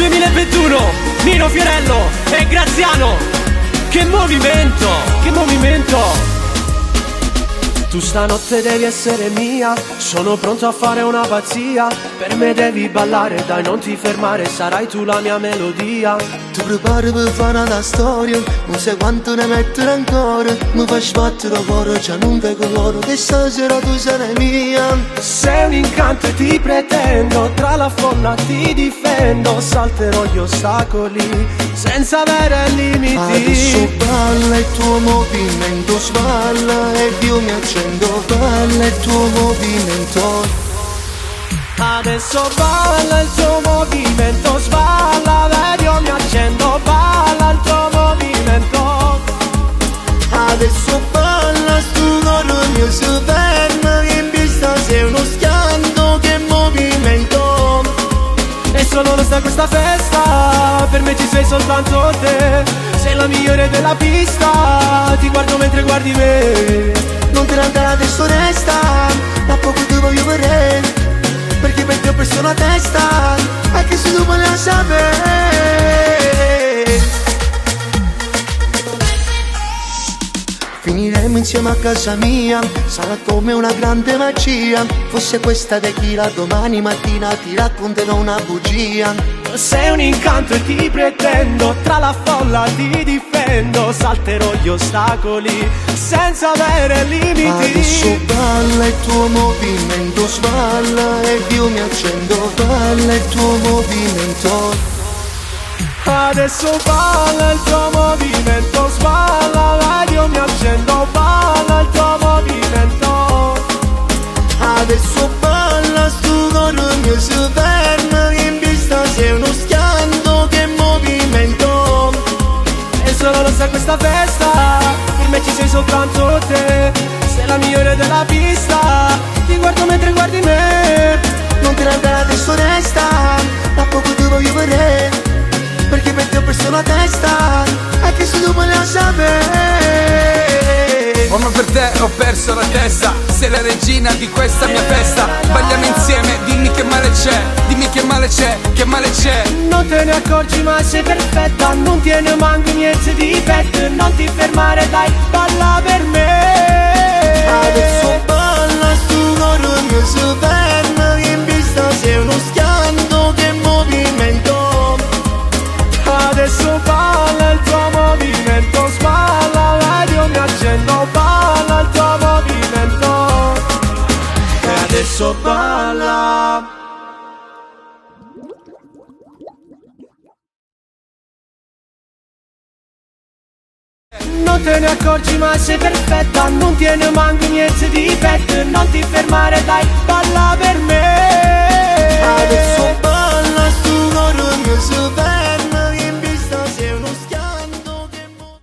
2021, Nino Fiorello e Graziano. Che movimento, che movimento. Tu stanotte devi essere mia, sono pronto a fare una pazzia. Per me devi ballare, dai non ti fermare, sarai tu la mia melodia. Ti prepari per fare una storia, non sai quanto ne mettere ancora. Mi fai sbattere il cuore, già non vedo l'oro, che stasera tu sarai mia. Sei un incanto e ti pretendo, tra la folla ti difendo. Salterò gli ostacoli, senza avere limiti. Adesso balla il tuo movimento, sballa e io mi accendo. Balla il tuo movimento. Adesso balla il tuo movimento, sballa, vedi io mi accendo. Balla il tuo movimento. Adesso balla sto cuore mio si ferma, che in vista sei uno schianto, che movimento. E solo lo sta questa festa, per me ci sei soltanto te. Sei la migliore della pista, ti guardo mentre guardi me. Non te ne andare adesso resta, ma poco ti voglio vedere, perché per te ho perso la testa, anche se tu vuoi la sapere. Finiremo insieme a casa mia, sarà come una grande magia. Fosse questa tequila, domani mattina ti racconterò una bugia. Sei un incanto e ti pretendo, tra la folla ti difendo. Salterò gli ostacoli, senza avere limiti. Adesso balla il tuo movimento, sballa e io mi accendo. Balla il tuo movimento. Adesso balla il tuo movimento, sballa, vedi io mi accendo. Balla il tuo movimento. Adesso balla sto cuore mio si ferma, che in vista sei uno schianto, che movimento. E solo lo sa questa festa, per me ci sei soltanto te. Sei la migliore della pista, ti guardo mentre guardi me. Non te ne andare adesso resta, ma poco ti voglio vedere, perché per te ho perso la testa, anche se tu vuoi la sapere. Oh ma per te ho perso la testa, sei la regina di questa mia festa. Balliamo insieme, dimmi che male c'è, dimmi che male c'è, che male c'è. Non te ne accorgi ma sei perfetta, non tiene manco niente di petto. Non ti fermare dai, balla per me. Adesso balla sto cuore mio si ferma, che in vista sei uno schianto, che movimento. Adesso balla il tuo movimento, sballa, vedi io mi accendo. Balla il tuo movimento. E adesso balla. Non te ne accorgi ma sei perfetta, non tiene manco niente di petto. Non ti fermare dai, balla per me.